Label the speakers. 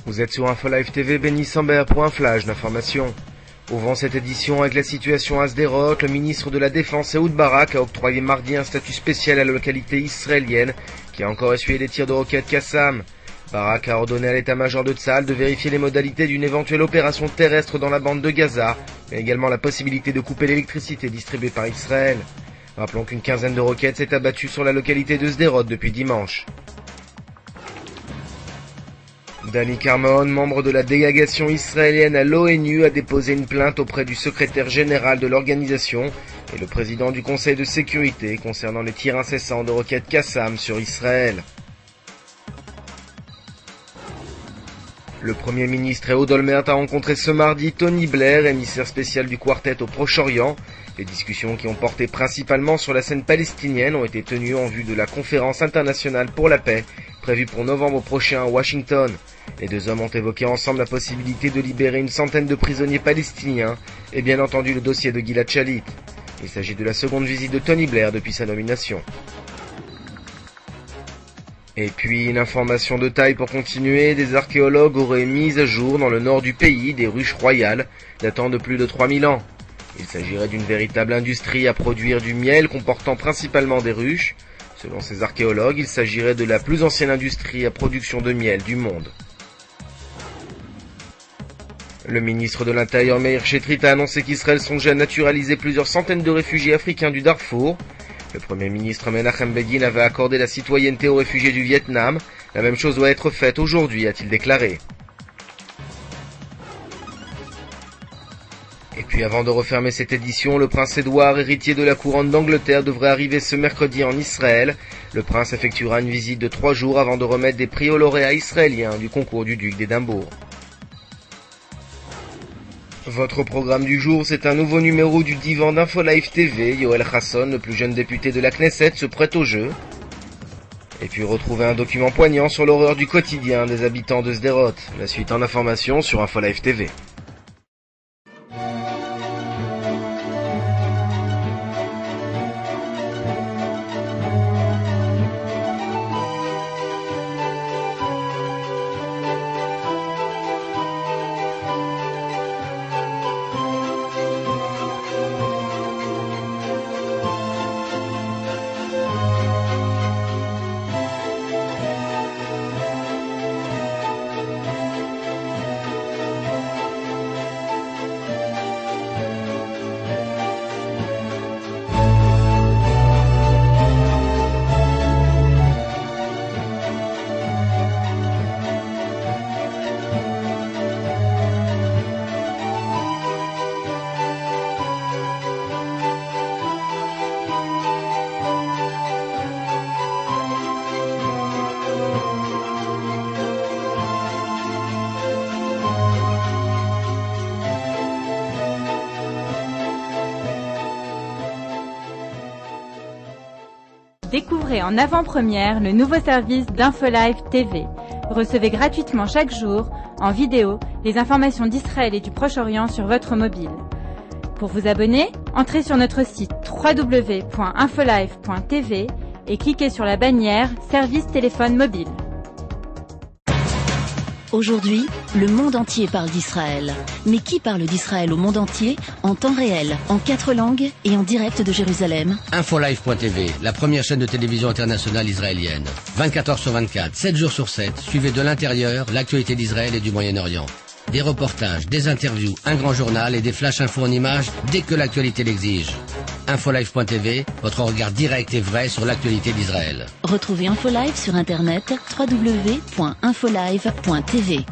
Speaker 1: Vous êtes sur InfoLive TV, Benny Sambert pour un flash d'information. Ouvrant cette édition avec la situation à Sderot, le ministre de la Défense Ehud Barak a octroyé mardi un statut spécial à la localité israélienne qui a encore essuyé des tirs de roquettes Qassam. Barak a ordonné à l'état-major de Tsahal de vérifier les modalités d'une éventuelle opération terrestre dans la bande de Gaza, mais également la possibilité de couper l'électricité distribuée par Israël. Rappelons qu'une quinzaine de roquettes s'est abattue sur la localité de Sderot depuis dimanche. Danny Carmon, membre de la délégation israélienne à l'ONU, a déposé une plainte auprès du secrétaire général de l'organisation et le président du Conseil de sécurité concernant les tirs incessants de roquettes Qassam sur Israël. Le Premier ministre Ehud Olmert a rencontré ce mardi Tony Blair, émissaire spécial du Quartet au Proche-Orient. Les discussions qui ont porté principalement sur la scène palestinienne ont été tenues en vue de la conférence internationale pour la paix, prévue pour novembre prochain à Washington. Les deux hommes ont évoqué ensemble la possibilité de libérer une centaine de prisonniers palestiniens et bien entendu le dossier de Gilad Shalit. Il s'agit de la seconde visite de Tony Blair depuis sa nomination. Et puis une information de taille pour continuer, des archéologues auraient mis à jour dans le nord du pays des ruches royales datant de plus de 3000 ans. Il s'agirait d'une véritable industrie à produire du miel comportant principalement des ruches. Selon ces archéologues, il s'agirait de la plus ancienne industrie à production de miel du monde. Le ministre de l'Intérieur Meir Shetrit a annoncé qu'Israël songeait à naturaliser plusieurs centaines de réfugiés africains du Darfour. Le Premier ministre Menachem Begin avait accordé la citoyenneté aux réfugiés du Vietnam. La même chose doit être faite aujourd'hui, a-t-il déclaré. Et puis avant de refermer cette édition, le prince Édouard, héritier de la couronne d'Angleterre, devrait arriver ce mercredi en Israël. Le prince effectuera une visite de 3 jours avant de remettre des prix aux lauréats israéliens du concours du duc d'Édimbourg. Votre programme du jour, c'est un nouveau numéro du divan d'InfoLive TV. Yoel Hasson, le plus jeune député de la Knesset, se prête au jeu. Et puis retrouvez un document poignant sur l'horreur du quotidien des habitants de Sderot. La suite en information sur InfoLive TV.
Speaker 2: Découvrez en avant-première le nouveau service d'InfoLive TV. Recevez gratuitement chaque jour, en vidéo, les informations d'Israël et du Proche-Orient sur votre mobile. Pour vous abonner, entrez sur notre site www.infolive.tv et cliquez sur la bannière Service téléphone mobile.
Speaker 3: Aujourd'hui, le monde entier parle d'Israël. Mais qui parle d'Israël au monde entier, en temps réel, en 4 langues et en direct de Jérusalem?
Speaker 4: InfoLive.tv, la première chaîne de télévision internationale israélienne. 24 heures sur 24, 7 jours sur 7, suivez de l'intérieur l'actualité d'Israël et du Moyen-Orient. Des reportages, des interviews, un grand journal et des flash infos en images dès que l'actualité l'exige. InfoLive.tv, votre regard direct et vrai sur l'actualité d'Israël.
Speaker 3: Retrouvez InfoLive sur internet www.infolive.tv.